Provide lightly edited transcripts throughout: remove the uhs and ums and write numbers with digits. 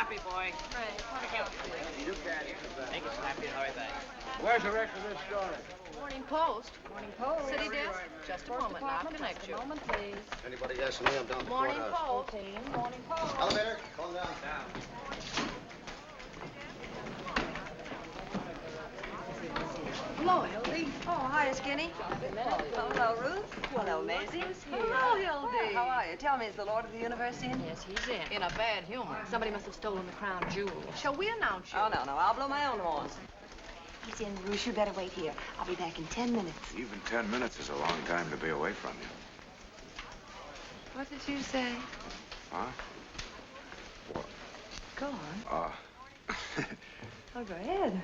Snappy, boy. Right. You can't eat the Make it snappy and hurry back. Where's the rest of this story? Morning Post. Morning Post. City desk. Just a moment, now. I'll connect you. Moment, please. Anybody asking me, I'm down at the Morning courthouse. Post. Morning Post. Elevator, calm down. Hello, Hildy. Oh, hi, Skinny. Hello, Ruth. Hello, Maisie. Hello, Hildy. How are you? Tell me, is the Lord of the Universe in? Yes, he's in a bad humor. Somebody must have stolen the crown jewel. Shall we announce you? Oh, no. I'll blow my own horn. He's in, Ruth. You better wait here. I'll be back in 10 minutes. Even 10 minutes is a long time to be away from you. What did you say? Huh? What? Go on. Oh, go ahead.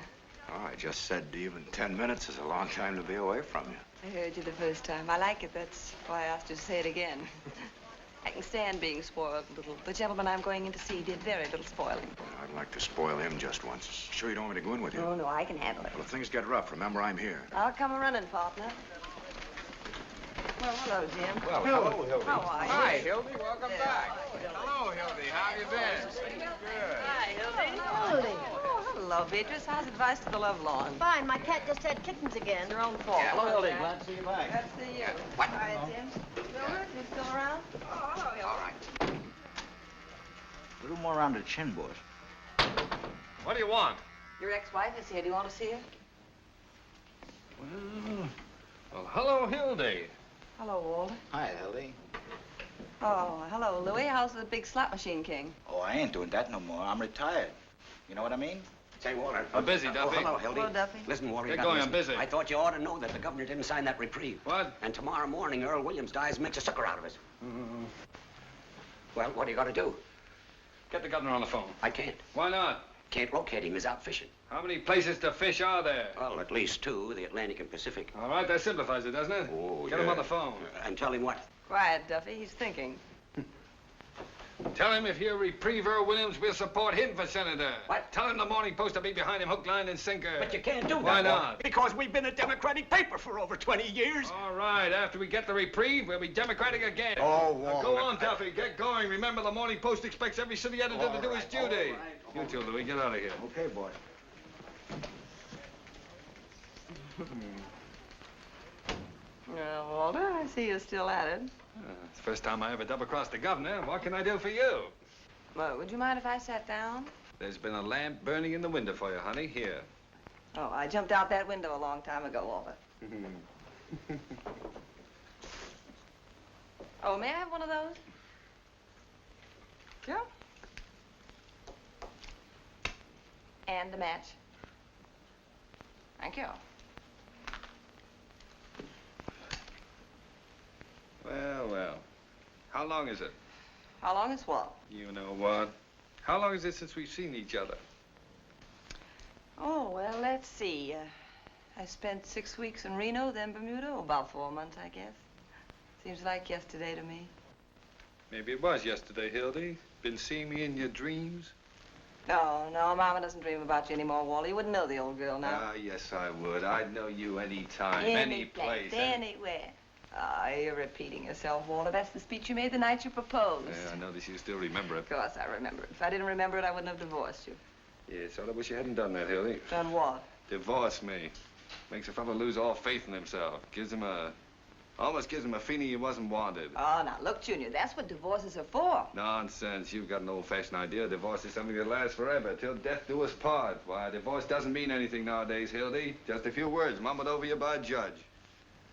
Oh, I just said even 10 minutes is a long time to be away from you. I heard you the first time. I like it. That's why I asked you to say it again. I can stand being spoiled a little. The gentleman I'm going in to see did very little spoiling. I'd like to spoil him just once. Sure you don't want me to go in with you? Oh, no, I can handle it. Well, if things get rough, remember I'm here. I'll come a-running, partner. Well, hello, Jim. Well, hello, Hildy. How are you? Hi, Hildy. Welcome back. Hello, Hildy. How have you been? Good. Hi, Hildy. Hildy. Oh, hello, Beatrice. How's advice to the love lawn? Fine. My cat just had kittens again. Your own fault. Hello, Hildy. Glad to see you back. Glad to see you. What? All right, Jim. Mildred, you still around? Oh, hello, Hildy. All right. A little more around the chin, boys. What do you want? Your ex-wife is here. Do you want to see her? Well, hello, Hildy. Hello, Walter. Hi, Hildy. Oh, hello, Louie. How's the big slot machine king? Oh, I ain't doing that no more. I'm retired. You know what I mean? Say, Walter. I'm busy, Oh, Duffy. hello, Hildy. Hello, Duffy. Listen, Walter. you Get gotta going, I'm listen. busy. I thought you ought to know that the governor didn't sign that reprieve. What? And tomorrow morning, Earl Williams dies and makes a sucker out of us. Well, what do you got to do? Get the governor on the phone. I can't. Why not? Can't locate him. He's out fishing. How many places to fish are there? Well, at least two, the Atlantic and Pacific. All right, that simplifies it, doesn't it? Oh, Get him on the phone. And tell him what? Quiet, Duffy. He's thinking. Tell him if he'll reprieve Earl Williams, we'll support him for senator. What? Tell him the Morning Post will be behind him, hook, line, and sinker. But you can't do that. Why Walter, not? Because we've been a Democratic paper for over 20 years. All right, after we get the reprieve, we'll be Democratic again. Oh, Now, go on, Duffy, get going. Remember, the Morning Post expects every city editor to do his duty. You too, Louis, get out of here. Okay, boy. Well, Walter, I see you're still at it. It's the first time I ever double-crossed the governor. What can I do for you? Well, would you mind if I sat down? There's been a lamp burning in the window for you, honey. Here. Oh, I jumped out that window a long time ago, Walter. Oh, may I have one of those? Sure. And a match. Thank you. Well, well. How long is it? How long is what? You know what? How long is it since we've seen each other? Oh, well, let's see. I spent 6 weeks in Reno, then Bermuda. Oh, about 4 months, I guess. Seems like yesterday to me. Maybe it was yesterday, Hildy. Been seeing me in your dreams? No, Mama doesn't dream about you anymore, Wally. You wouldn't know the old girl now. Ah, yes, I would. I'd know you any time, any place. Anywhere. Ah, you're repeating yourself, Walter. That's the speech you made the night you proposed. Yeah, I notice you still remember it. Of course I remember it. If I didn't remember it, I wouldn't have divorced you. Yes, I wish you hadn't done that, Hildy. Done what? Divorce me. Makes a fellow lose all faith in himself. Almost gives him a feeling he wasn't wanted. Oh, now, look, Junior, that's what divorces are for. Nonsense. You've got an old-fashioned idea. Divorce is something that lasts forever, till death do us part. Why, divorce doesn't mean anything nowadays, Hildy. Just a few words mumbled over you by a judge.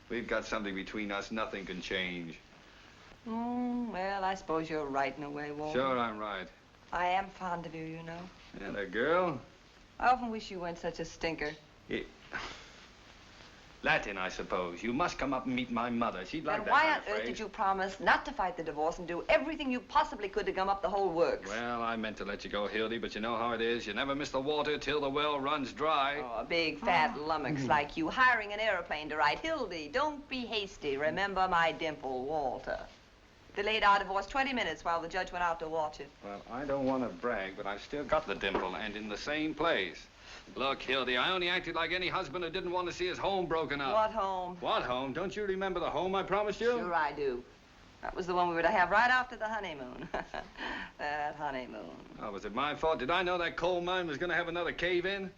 We've got something between us nothing can change. Well, I suppose you're right in a way, Walter. Sure, I'm right. I am fond of you, you know. And a girl? I often wish you weren't such a stinker. Latin, I suppose. You must come up and meet my mother. She'd like Then that why kind on of earth phrase. did you promise not to fight the divorce and do everything you possibly could to gum up the whole works? Well, I meant to let you go, Hildy, but you know how it is. You never miss the water till the well runs dry. Oh, a big, fat lummox like you hiring an airplane to write, Hildy, don't be hasty. Remember my dimple, Walter. Delayed our divorce 20 minutes while the judge went out to watch it. Well, I don't want to brag, but I've still got the dimple, and in the same place. Look, Hildy, I only acted like any husband who didn't want to see his home broken up. What home? What home? Don't you remember the home I promised you? Sure I do. That was the one we were to have right after the honeymoon. That honeymoon. Oh, was it my fault? Did I know that coal mine was going to have another cave-in?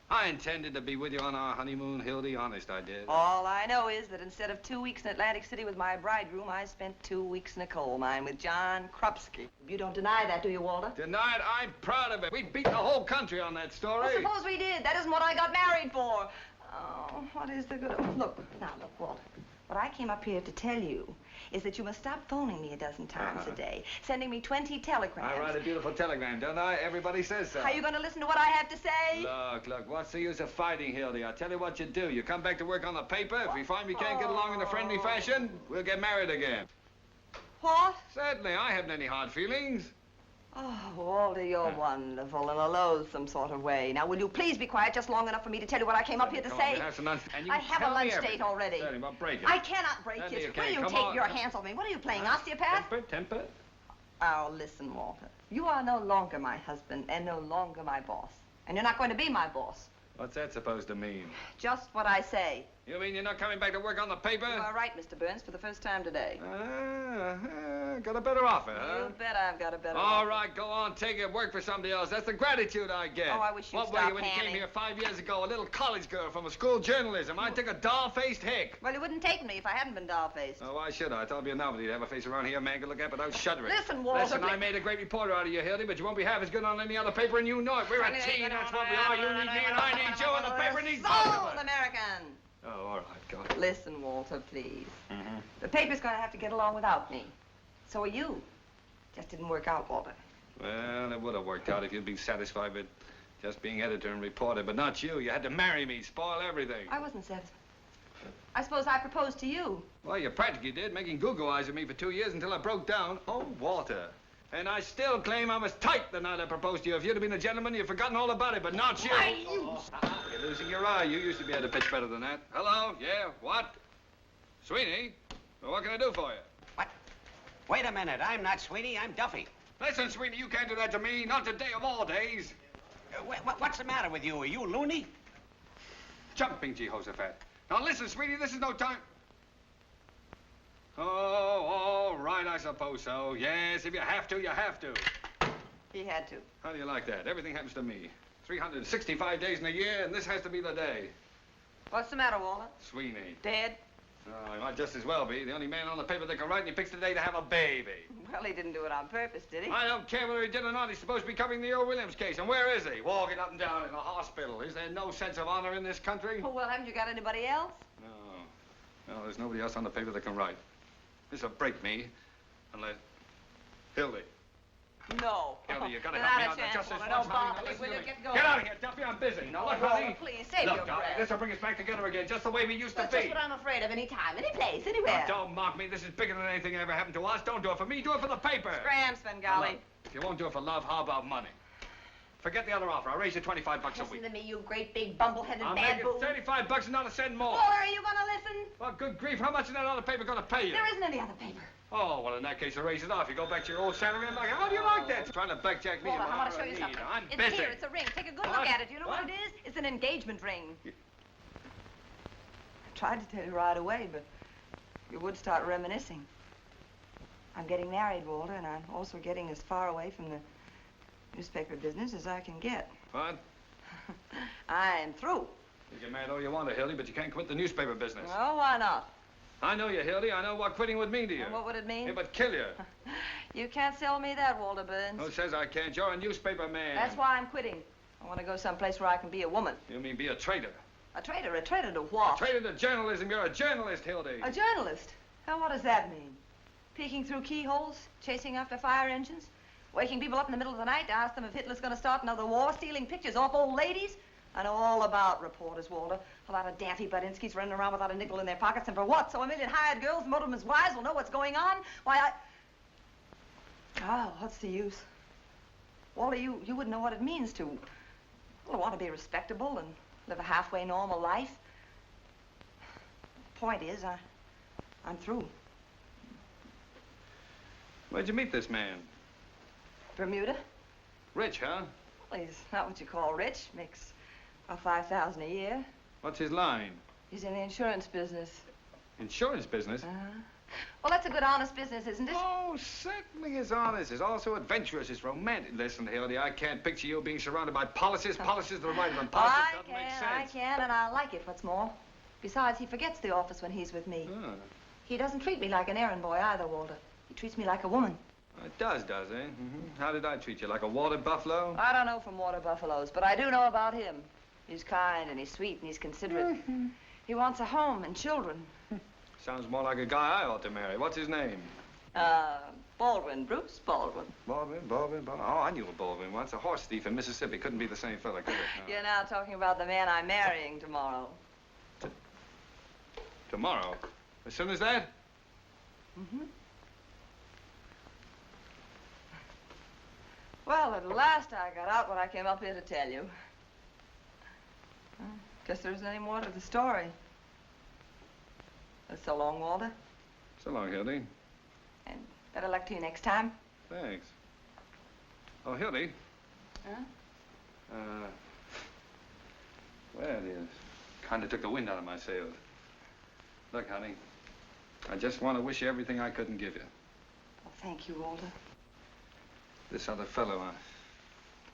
I intended to be with you on our honeymoon, Hildy. Honest, I did. All I know is that instead of 2 weeks in Atlantic City with my bridegroom, I spent 2 weeks in a coal mine with John Krupski. You don't deny that, do you, Walter? Deny it? I'm proud of it. We beat the whole country on that story. Well, suppose we did. That isn't what I got married for. Oh, what is the good of... Look, Walter. What I came up here to tell you is that you must stop phoning me a dozen times a day, sending me 20 telegrams. I write a beautiful telegram, don't I? Everybody says so. Are you going to listen to what I have to say? Look, what's the use of fighting, Hildy? I'll tell you what you do. You come back to work on the paper. If we find we can't get along in a friendly fashion, we'll get married again. What? Certainly, I haven't any hard feelings. Oh, Walter, you're wonderful in a loathsome sort of way. Now, will you please be quiet just long enough for me to tell you what I came up here to say? I have a lunch date already. Certainly, well, break it. I cannot break it. Will you take your hands off me? What are you playing, osteopath? Temper. Oh, listen, Walter. You are no longer my husband and no longer my boss. And you're not going to be my boss. What's that supposed to mean? Just what I say. You mean you're not coming back to work on the paper? You are right, Mr. Burns, for the first time today. Got a better offer, huh? You bet I've got a better All offer. right, go on, take it, work for somebody else. That's the gratitude I get. Oh, I wish you'd What were stop you when you came panning. here 5 years ago? A little college girl from a school journalism. I took a doll-faced hick. Well, you wouldn't take me if I hadn't been doll-faced. Oh, why should I? I thought it'd be a novelty to have a face around here a man could look at without shuddering. Listen, Walter, Listen, I please. made a great reporter out of you, Hildy, but you won't be half as good on any other paper, and you know it. We're a team, that's what we are. You need me, and I need you, and the paper needs both of Sold us. American. Oh, all right, go ahead. Listen, Walter, please. The paper's going to have to get along without me. So are you. Just didn't work out, Walter. Well, it would have worked out if you'd been satisfied with just being editor and reporter, but not you. You had to marry me, spoil everything. I wasn't satisfied. I suppose I proposed to you. Well, you practically did, making goo-goo eyes at me for 2 years until I broke down. Oh, Walter. And I still claim I was tight the night I proposed to you. If you'd have been a gentleman, you'd have forgotten all about it, but not you. You're losing your eye. You used to be able to pitch better than that. Hello? Yeah? What? Sweeney? Well, what can I do for you? What? Wait a minute. I'm not Sweeney. I'm Duffy. Listen, Sweeney, you can't do that to me. Not today of all days. What's the matter with you? Are you loony? Jumping Jehoshaphat. Now, listen, Sweeney, this is no time. Oh, all right, I suppose so. Yes, if you have to, you have to. He had to. How do you like that? Everything happens to me. 365 days in a year, and this has to be the day. What's the matter, Walter? Sweeney. Dead? Oh, he might just as well be. The only man on the paper that can write, and he picks the day to have a baby. Well, he didn't do it on purpose, did he? I don't care whether he did or not. He's supposed to be covering the Earl Williams case. And where is he? Walking up and down in a hospital. Is there no sense of honor in this country? Oh, well, haven't you got anybody else? No. No, there's nobody else on the paper that can write. This'll break me. Unless... Hildy. No. Hildy, you gotta Not help me a out. chance, Just this Walter. once, Don't honey. bother Now me. listen Will to you me. get going? Get out of here, Duffy. I'm busy. Now, look, Walter, honey. please, save Look, your darling, breath. this'll bring us back together again, just the way we used to That's be. just what I'm afraid of. Any time, any place, anywhere. Now, don't mock me. This is bigger than anything that ever happened to us. Don't do it for me. Do it for the paper. Scram, Now, Svengali. look, if you won't do it for love, how about money? Forget the other offer. I'll raise you 25 bucks a Listen week. to me, you great big bumbleheaded I'll make bamboo. it 35 bucks and not a cent more. Walter, are you going to listen? Well, good grief, how much is that other paper going to pay you? There isn't any other paper. Oh, well, in that case, I'll raise it off. You go back to your old salary and like, how do you like that? Trying to backjack me. Hold on, in I my want to hour show you of something. need. I'm It's busy. here, it's a ring. Take a good What? look at it. You know what What? it is? It's an engagement ring. I tried to tell you right away, but you would start reminiscing. I'm getting married, Walter, and I'm also getting as far away from the newspaper business as I can get. What? I'm through. You can marry all you want to, Hildy, but you can't quit the newspaper business. Oh, why not? I know you, Hildy. I know what quitting would mean to you. And what would it mean? It would kill you. You can't sell me that, Walter Burns. Who says I can't? You're a newspaper man. That's why I'm quitting. I want to go someplace where I can be a woman. You mean be a traitor? A traitor to what? Traitor to journalism. You're a journalist, Hildy. A journalist? Now, what does that mean? Peeking through keyholes, chasing after fire engines, waking people up in the middle of the night to ask them if Hitler's going to start another war, stealing pictures off old ladies? I know all about reporters, Walter. A lot of daffy Budinskis running around without a nickel in their pockets, and for what? So a million hired girls, motormen's wives will know what's going on? Why, Oh, what's the use? Walter, you wouldn't know what it means to, well, want to be respectable and live a halfway normal life. Point is, I'm through. Where'd you meet this man? Bermuda? Rich, huh? Well, he's not what you call rich. Makes about $5,000 a year. What's his line? He's in the insurance business. Insurance business? Uh-huh. Well, that's a good, honest business, isn't it? Oh, certainly is honest. It's also adventurous. It's romantic. Listen, Hildy, I can't picture you being surrounded by policies. Policies are the right one. Policies doesn't make sense. I can, and I like it, what's more. Besides, he forgets the office when he's with me. Oh. He doesn't treat me like an errand boy either, Walter. He treats me like a woman. It does it? Mm-hmm. How did I treat you? Like a water buffalo? I don't know from water buffaloes, but I do know about him. He's kind, and he's sweet, and he's considerate. He wants a home and children. Sounds more like a guy I ought to marry. What's his name? Baldwin, Bruce Baldwin. Baldwin. Oh, I knew a Baldwin once. A horse thief in Mississippi. Couldn't be the same fella, could it? No. You're now talking about the man I'm marrying tomorrow. Tomorrow? As soon as that? Mm-hmm. Well, at last I got out what I came up here to tell you. Guess there isn't any more to the story. So long, Walter. So long, Hildy. And better luck to you next time. Thanks. Oh, Hildy. Huh? Well, you kind of took the wind out of my sails. Look, honey, I just want to wish you everything I couldn't give you. Well, thank you, Walter. This other fellow,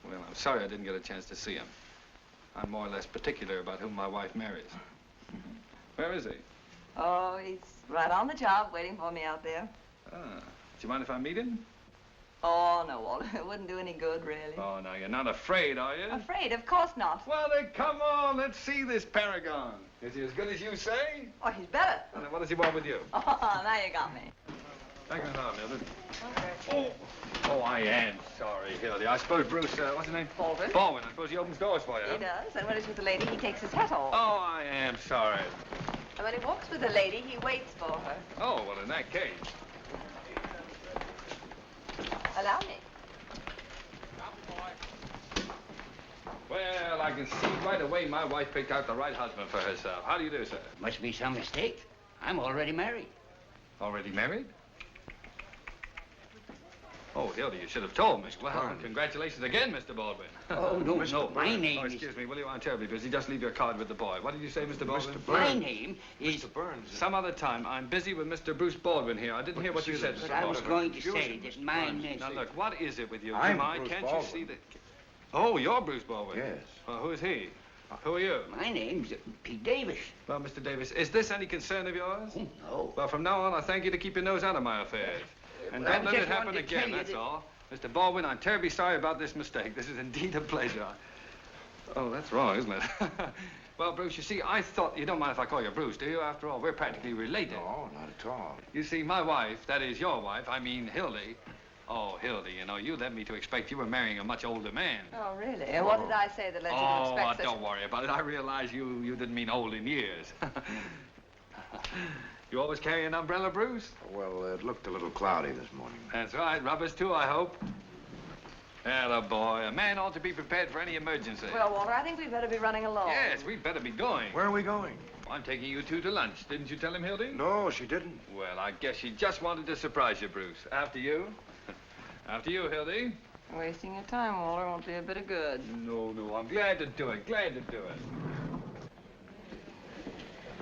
well, I'm sorry I didn't get a chance to see him. I'm more or less particular about whom my wife marries. Where is he? Oh, he's right on the job, waiting for me out there. Do you mind if I meet him? Oh, no, Walter. It wouldn't do any good, really. Oh, no, you're not afraid, are you? Afraid? Of course not. Well, then, come on. Let's see this paragon. Is he as good as you say? Oh, he's better. Well, then what does he want with you? Oh, now you got me. Thank you, Mildred. Okay. Oh, I am sorry, Hildy. I suppose Bruce, what's his name? Baldwin. Baldwin. I suppose he opens doors for you, He does, and when he's with the lady, he takes his hat off. Oh, I am sorry. And when he walks with the lady, he waits for her. Oh, well, in that case. Allow me. Well, I can see right away my wife picked out the right husband for herself. How do you do, sir? Must be some mistake. I'm already married. Already married? Oh, Hildy, you should have told me. Well, congratulations again, Mr. Baldwin. Oh, no, my name Oh, is... excuse me, will you? I'm terribly busy. Just leave your card with the boy. What did you say, Mr. Baldwin? My name is... Burns. Some other time. I'm busy with Mr. Bruce Baldwin here. I didn't hear what you said, Mr. But I was Baldwin. going to say that mine is... Now, look, what is it with you? I'm Jemai? Bruce Can't Baldwin. you see that? Oh, you're Bruce Baldwin? Yes. Well, who is he? Who are you? My name's Pete Davis. Well, Mr. Davis, is this any concern of yours? Oh, no. Well, from now on, I thank you to keep your nose out of my affairs. And Well, don't I let it just happen wanted to tell again, you that's that- all. Mr. Baldwin, I'm terribly sorry about this mistake. This is indeed a pleasure. Oh, that's wrong, isn't it? Well, Bruce, you see, I thought... You don't mind if I call you Bruce, do you? After all, we're practically related. No, not at all. You see, my wife, that is your wife, I mean Hildy. Oh, Hildy, you know, you led me to expect you were marrying a much older man. Oh, really? And what did I say that led you to expect such... don't worry about it. I realize you didn't mean old in years. You always carry an umbrella, Bruce? Well, it looked a little cloudy this morning. That's right. Rubbers, too, I hope. Atta boy. A man ought to be prepared for any emergency. Well, Walter, I think we'd better be running along. Yes, we'd better be going. Where are we going? I'm taking you two to lunch. Didn't you tell him, Hildy? No, she didn't. Well, I guess she just wanted to surprise you, Bruce. After you. After you, Hildy. Wasting your time, Walter, won't be a bit of good. No, I'm glad to do it. Glad to do it.